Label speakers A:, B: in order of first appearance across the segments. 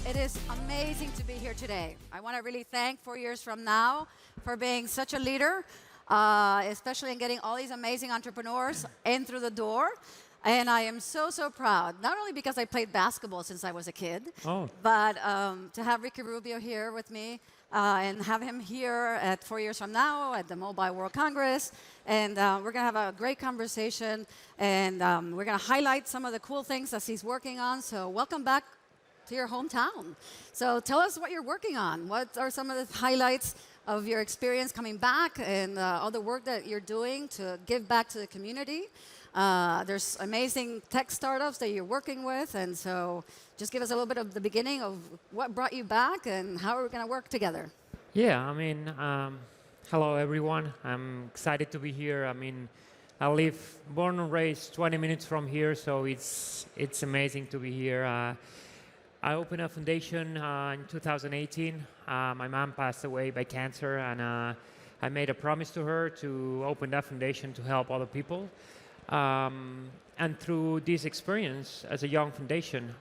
A: It is amazing to be here today. I want to really thank 4 years from now for being such a leader, especially in getting all these amazing entrepreneurs in through the door. And I am so, so proud, not only because I played basketball since I was a kid,
B: Oh,
A: but to have Ricky Rubio here with me and have him here at 4 years from now at the Mobile World Congress. And we're going to have a great conversation, and we're going to highlight some of the cool things that he's working on. So welcome back to your hometown. So tell us what you're working on. What are some of the highlights of your experience coming back and all the work that you're doing to give back to the community? There's amazing tech startups that you're working with, and so just give us a little bit of the beginning of what brought you back and how we're going to work together.
B: yeah. Hello everyone. I'm excited to be here. I live, born and raised 20 minutes from here, so it's amazing to be here. I opened a foundation in 2018. My mom passed away by cancer, and I made a promise to her to open that foundation to help other people. And through this experience as a young foundation,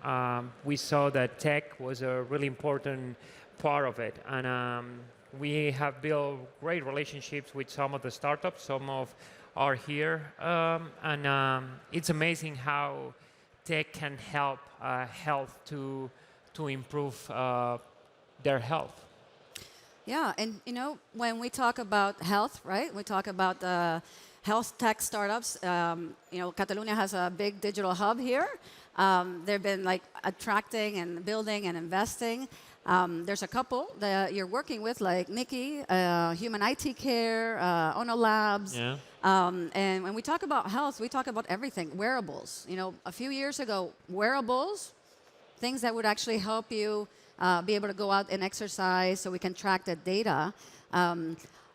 B: we saw that tech was a really important part of it. And we have built great relationships with some of the startups. Some of are here. It's amazing how tech can help health to improve their health.
A: Yeah, and when we talk about health, right? We talk about health tech startups. Catalonia has a big digital hub here. They've been attracting and building and investing. There's a couple that you're working with, like Nikki, Human IT Care, Ono Labs.
B: Yeah.
A: And when we talk about health, we talk about everything. Wearables. A few years ago, wearables, things that would actually help you be able to go out and exercise, so we can track the data.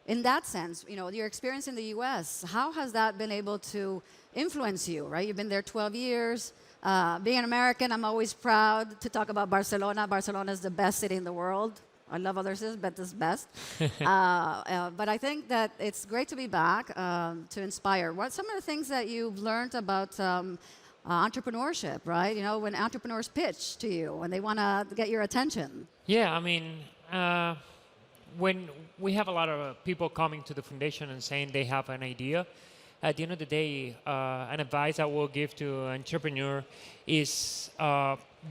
A: In that sense, your experience in the U.S., how has that been able to influence you, right? You've been there 12 years. Being an American, I'm always proud to talk about Barcelona. Barcelona is the best city in the world. I love other cities, but this is best. But I think that it's great to be back to inspire. What some of the things that you've learned about entrepreneurship, right? When entrepreneurs pitch to you, when they want to get your attention.
B: Yeah, when we have a lot of people coming to the foundation and saying they have an idea, at the end of the day, an advice I will give to an entrepreneur is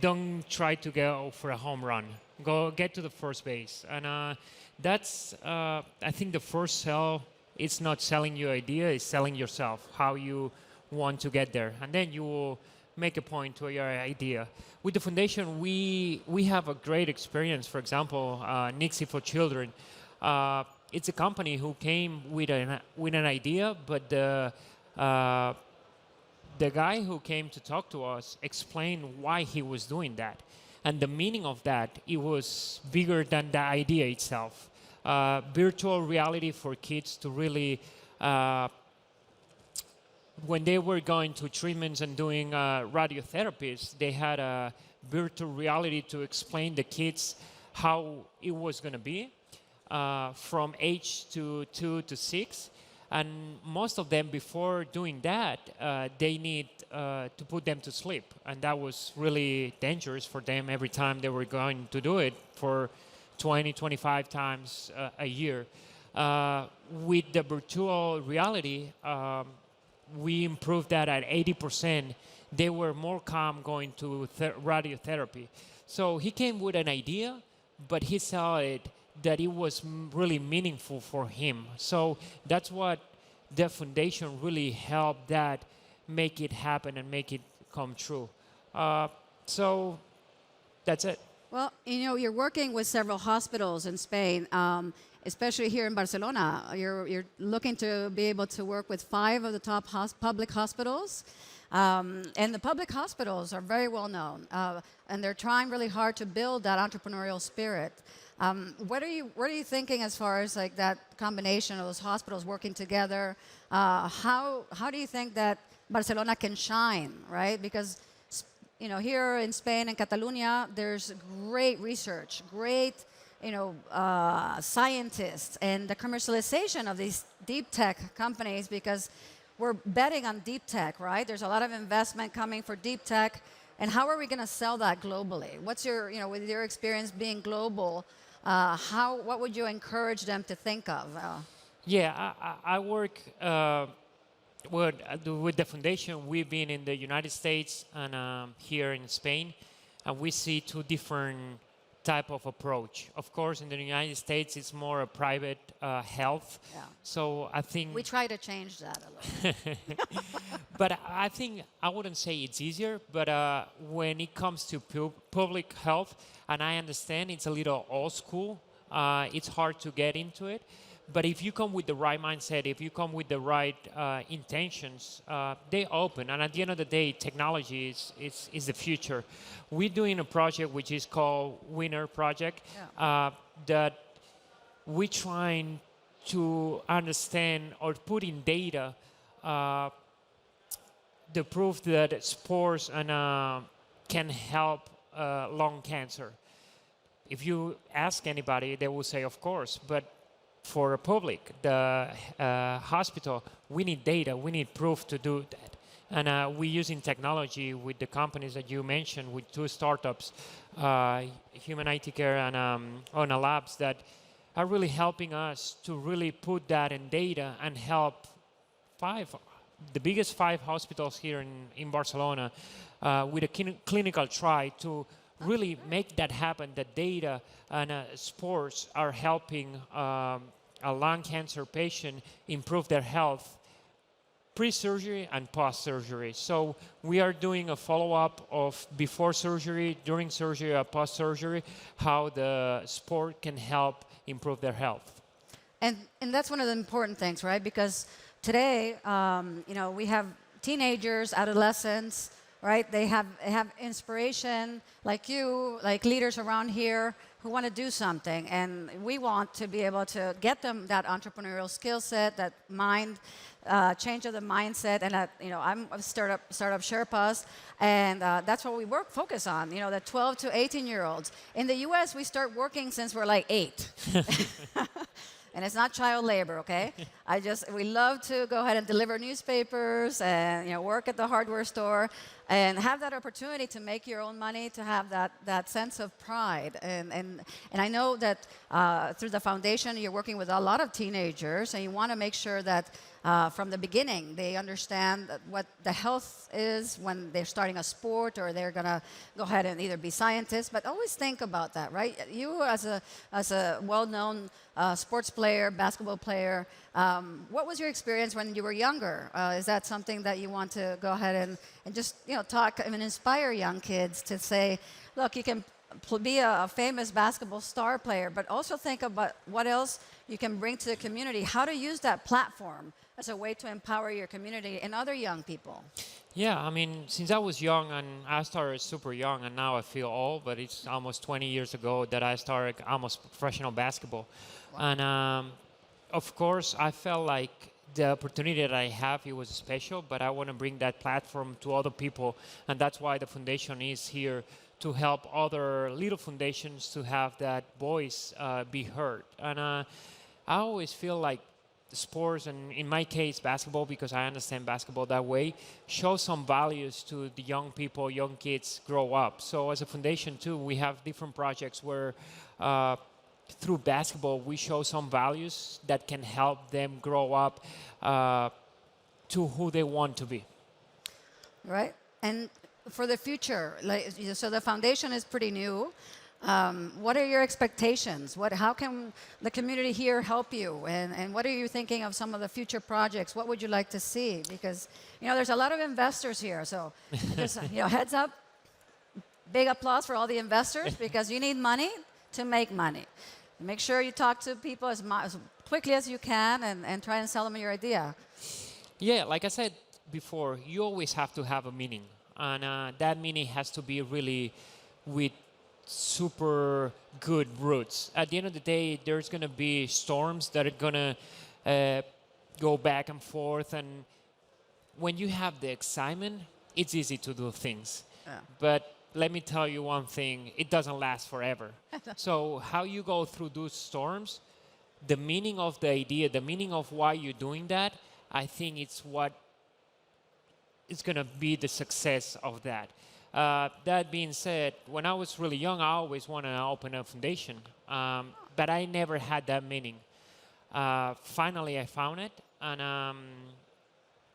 B: don't try to go for a home run. Go get to the first base. And that's, I think the first sell, it's not selling your idea, it's selling yourself, how you want to get there. And then you will make a point to your idea. With the foundation, we have a great experience. For example, Nixie for Children. It's a company who came with an idea, but the guy who came to talk to us explained why he was doing that. And the meaning of that, it was bigger than the idea itself. Virtual reality for kids to really when they were going to treatments and doing radiotherapies, they had a virtual reality to explain the kids how it was going to be from age to 2 to 6. And most of them, before doing that, they need to put them to sleep. And that was really dangerous for them every time they were going to do it for 20, 25 times a year. With the virtual reality, we improved that at 80%. They were more calm going to radiotherapy. So he came with an idea, but he saw it that it was really meaningful for him. So that's what the foundation really helped that make it happen and make it come true. So that's it.
A: Well, you're working with several hospitals in Spain, especially here in Barcelona. You're looking to be able to work with 5 of the top public hospitals. And the public hospitals are very well known, and they're trying really hard to build that entrepreneurial spirit. What are you thinking as far as that combination of those hospitals working together? How do you think that Barcelona can shine, right? Because here in Spain and Catalonia, there's great research, great scientists, and the commercialization of these deep tech companies, because we're betting on deep tech, right? There's a lot of investment coming for deep tech, And how are we going to sell that globally? What's your, with your experience being global, what would you encourage them to think of?
B: Yeah, I work with the foundation. We've been in the United States and here in Spain, and we see two different type of approach. Of course, in the United States, it's more a private health.
A: Yeah.
B: So I think
A: We try to change that a little.
B: but I think I wouldn't say it's easier, but when it comes to public health, and I understand it's a little old school, it's hard to get into it. But if you come with the right mindset, if you come with the right intentions, they open. And at the end of the day, technology is the future. We're doing a project which is called Winner Project, that we're trying to understand or put in data the proof that sports and can help lung cancer. If you ask anybody, they will say, of course. But for the public, the hospital, we need data, we need proof to do that. And we're using technology with the companies that you mentioned, with two startups, Human IT Care and Ona Labs, that are really helping us to really put that in data and help the biggest 5 hospitals here in Barcelona with a clinical trial to really make that happen. That data and sports are helping a lung cancer patient improve their health pre-surgery and post-surgery. So we are doing a follow-up of before surgery, during surgery, or post-surgery, how the sport can help improve their health.
A: And that's one of the important things, right? Because today, we have teenagers, adolescents, right? They have inspiration, like you, like leaders around here who want to do something, and we want to be able to get them that entrepreneurial skill set, that mind, change of the mindset, and that, I'm a startup Sherpas, and that's what we focus on. The 12 to 18-year-olds. In the U.S., we start working since we're like 8. And it's not child labor, okay? We love to go ahead and deliver newspapers and work at the hardware store and have that opportunity to make your own money, to have that sense of pride. And I know that through the foundation, you're working with a lot of teenagers, and you want to make sure that from the beginning they understand what the health is when they're starting a sport or they're going to go ahead and either be scientists. But always think about that, right? You as a well-known sports player, basketball player, what was your experience when you were younger? Is that something that you want to go ahead and just talk and inspire young kids to say, look, you can be a famous basketball star player, but also think about what else you can bring to the community, how to use that platform as a way to empower your community and other young people.
B: Yeah, I mean, since I was young, and I started super young, and now I feel old, but it's almost 20 years ago that I started almost professional basketball. Wow. And of course, I felt like the opportunity that I have, it was special, but I want to bring that platform to other people, and that's why the foundation is here, to help other little foundations to have that voice be heard. And I always feel like sports, and in my case basketball, because I understand basketball that way, show some values to the young people, young kids grow up. So as a foundation too, we have different projects where through basketball we show some values that can help them grow up to who they want to be.
A: Right. And for the future, so the foundation is pretty new. What are your expectations? How can the community here help you? And what are you thinking of some of the future projects? What would you like to see? Because there's a lot of investors here, so just heads up, big applause for all the investors, because you need money to make money. Make sure you talk to people as quickly as you can and try and sell them your idea.
B: Yeah, like I said before, you always have to have a meaning, and that meaning has to be really with super good roots. At the end of the day, there's going to be storms that are going to go back and forth, and when you have the excitement, it's easy to do things. Yeah. But let me tell you one thing, it doesn't last forever. So how you go through those storms, the meaning of the idea, the meaning of why you're doing that, I think it's what is going to be the success of that. That being said, when I was really young, I always wanted to open a foundation, but I never had that meaning. Finally, I found it, and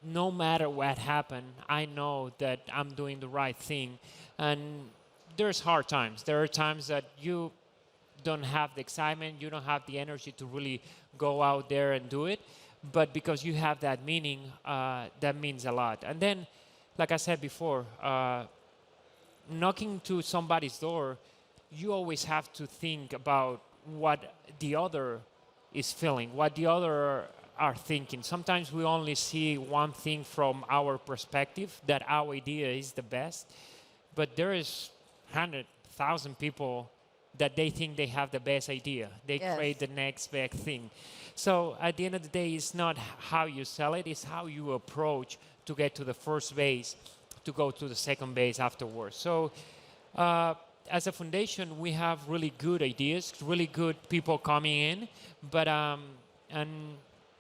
B: no matter what happened, I know that I'm doing the right thing. And there's hard times. There are times that you don't have the excitement, you don't have the energy to really go out there and do it. But because you have that meaning, that means a lot. And then, like I said before, knocking to somebody's door, you always have to think about what the other is feeling, what the other are thinking. Sometimes we only see one thing from our perspective, that our idea is the best, but there is 100,000 people that they think they have the best idea. They
A: Yes.
B: create the next big thing. So at the end of the day, it's not how you sell it, it's how you approach to get to the first base, to go to the second base afterwards. So as a foundation, we have really good ideas, really good people coming in, but and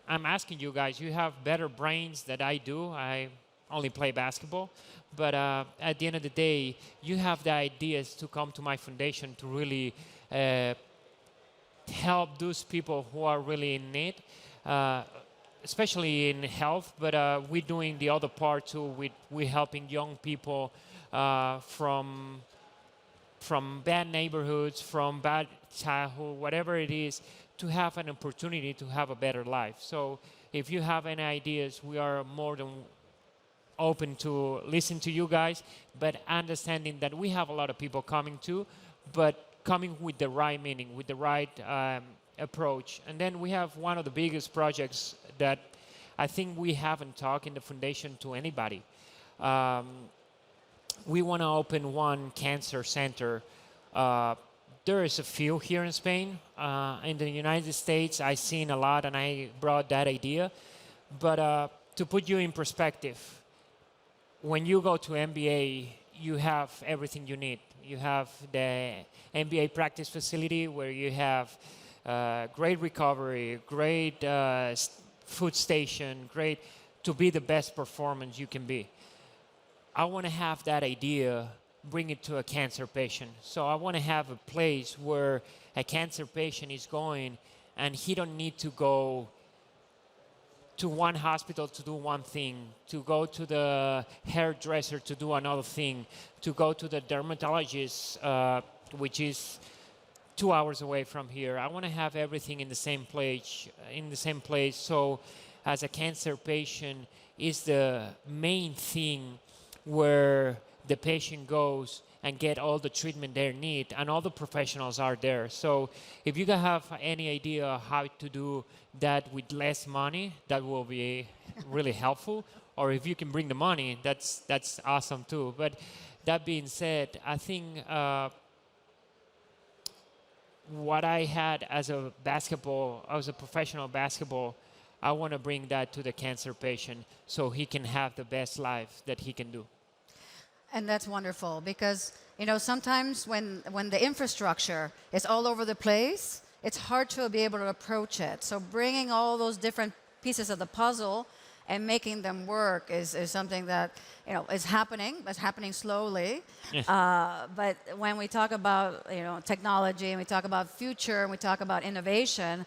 B: I'm asking you guys, you have better brains than I do. I only play basketball, but at the end of the day, you have the ideas to come to my foundation to really help those people who are really in need, especially in health, but we're doing the other part too. We're helping young people from bad neighborhoods, from bad childhood, whatever it is, to have an opportunity to have a better life. So if you have any ideas, we are more than open to listen to you guys, but understanding that we have a lot of people coming too, but coming with the right meaning, with the right approach. And then we have one of the biggest projects that I think we haven't talked in the foundation to anybody. We want to open one cancer center. There is a few here in Spain. In the United States, I've seen a lot, and I brought that idea. But to put you in perspective, when you go to MBA, you have everything you need. You have the MBA practice facility where you have great recovery, great food station, great to be the best performance you can be. I want to have that idea, bring it to a cancer patient. So I want to have a place where a cancer patient is going and he don't need to go to one hospital to do one thing, to go to the hairdresser to do another thing, to go to the dermatologist, which is 2 hours away from here. I want to have everything in the same place. So as a cancer patient is the main thing where the patient goes and get all the treatment they need, and all the professionals are there. So if you have any idea how to do that with less money, that will be really helpful. Or if you can bring the money, that's awesome too. But that being said, I think what I had as a professional basketball, I want to bring that to the cancer patient so he can have the best life that he can do.
A: And that's wonderful because, you know, sometimes when the infrastructure is all over the place, it's hard to be able to approach it. So bringing all those different pieces of the puzzle and making them work is something that, you know, is happening slowly.
B: Yeah.
A: But when we talk about, you know, technology and we talk about future and we talk about innovation,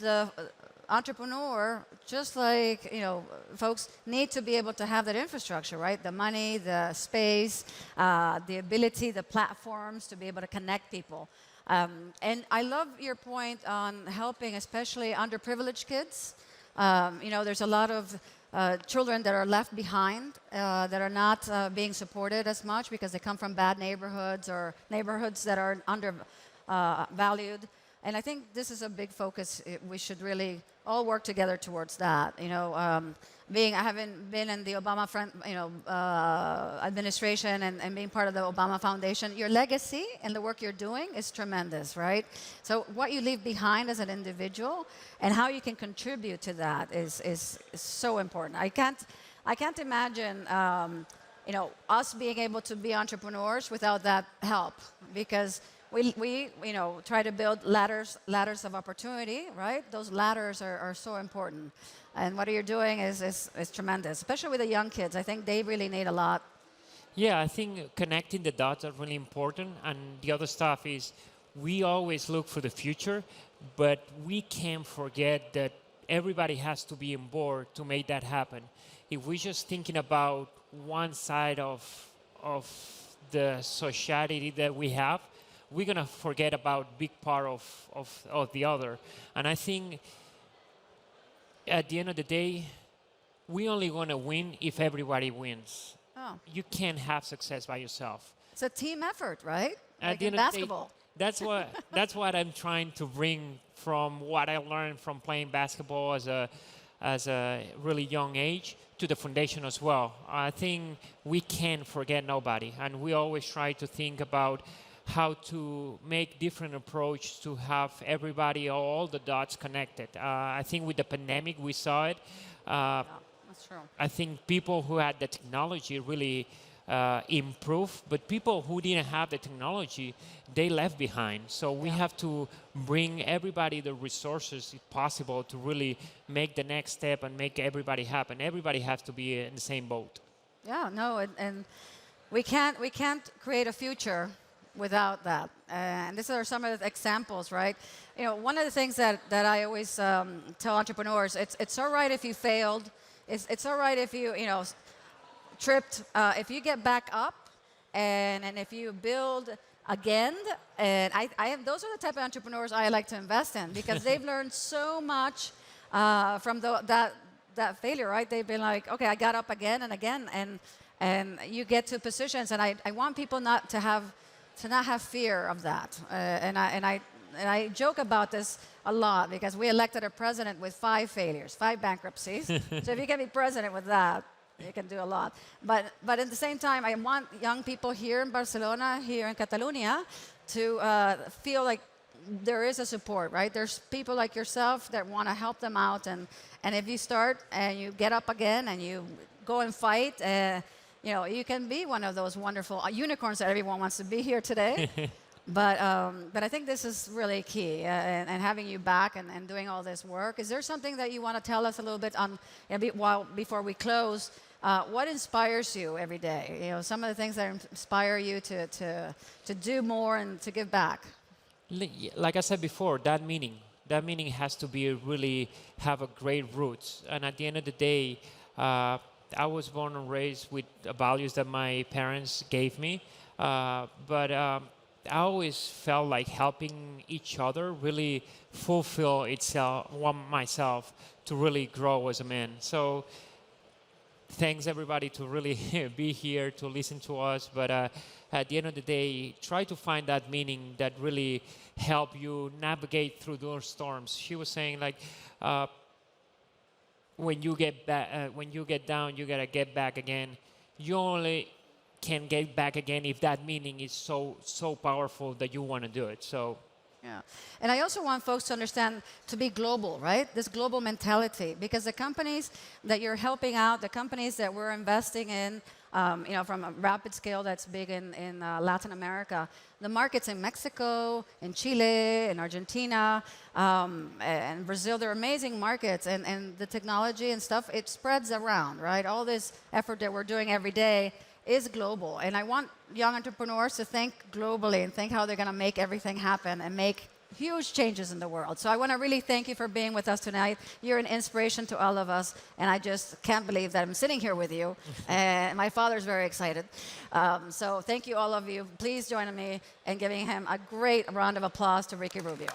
A: the entrepreneur, just like, you know, folks need to be able to have that infrastructure, right? The money, the space, the ability, the platforms to be able to connect people. And I love your point on helping especially underprivileged kids. You know, there's a lot of children that are left behind, that are not being supported as much because they come from bad neighborhoods or neighborhoods that are undervalued. And I think this is a big focus. We should really all work together towards that. You know, I haven't been in the Obama administration and being part of the Obama Foundation. Your legacy and the work you're doing is tremendous, right? So what you leave behind as an individual and how you can contribute to that is so important. I can't imagine you know, us being able to be entrepreneurs without that help, because we you know, try to build ladders of opportunity, right? Those ladders are so important. And what you're doing is tremendous, especially with the young kids. I think they really need a lot.
B: Yeah, I think connecting the dots are really important. And the other stuff is we always look for the future, but we can't forget that everybody has to be on board to make that happen. If we're just thinking about one side of the society that we have, we're gonna forget about big part of the other. And I think at the end of the day, we only gonna win if everybody wins.
A: Oh,
B: You can't have success by yourself.
A: it's a team effort, right?
B: At
A: Like
B: the
A: in
B: end of the day,
A: basketball.
B: that's what I'm trying to bring from what I learned from playing basketball as a really young age to the foundation as well. I think we can't forget nobody, and we always try to think about how to make different approach to have everybody, all the dots connected. I think with the pandemic we saw it.
A: Yeah, that's true.
B: I think people who had the technology really improved, but people who didn't have the technology, they left behind. So we have to bring everybody the resources, if possible, to really make the next step and make everybody happen. Everybody has to be in the same boat.
A: Yeah, no, and we can't create a future without that. And these are some of the examples, right? You know, one of the things that I always tell entrepreneurs, it's all right if you failed. It's all right if you tripped. If you get back up and if you build again, and those are the type of entrepreneurs I like to invest in because they've learned so much from that failure, right? They've been like, okay, I got up again and again, and you get to positions, and I want people not to have fear of that, and I joke about this a lot because we elected a president with 5 failures, 5 bankruptcies. So if you can be president with that, you can do a lot. But at the same time, I want young people here in Barcelona, here in Catalonia, to feel like there is a support, right? There's people like yourself that want to help them out, and if you start and you get up again and you go and fight, you can be one of those wonderful unicorns that everyone wants to be here today. But I think this is really key, and having you back and doing all this work. Is there something that you want to tell us a little bit on, before we close? What inspires you every day? You know, some of the things that inspire you to do more and to give back.
B: Like I said before, that meaning has to be really have a great roots. And at the end of the day, I was born and raised with the values that my parents gave me, but I always felt like helping each other really fulfill myself to really grow as a man. So thanks everybody to really be here to listen to us. But at the end of the day, try to find that meaning that really help you navigate through those storms. She was saying like, when you get down, you gotta get back again. You only can get back again if that meaning is so powerful that you want to do it. So.
A: Yeah. And I also want folks to understand to be global, right? This global mentality, because the companies that you're helping out, the companies that we're investing in, from a rapid scale that's big in Latin America, the markets in Mexico, in Chile, in Argentina, and Brazil, they're amazing markets, and the technology and stuff, it spreads around, right? All this effort that we're doing every day is global. And I want young entrepreneurs to think globally and think how they're going to make everything happen and make huge changes in the world. So I want to really thank you for being with us tonight. You're an inspiration to all of us, and I just can't believe that I'm sitting here with you. And my father's very excited. So thank you, all of you. Please join me in giving him a great round of applause to Ricky Rubio.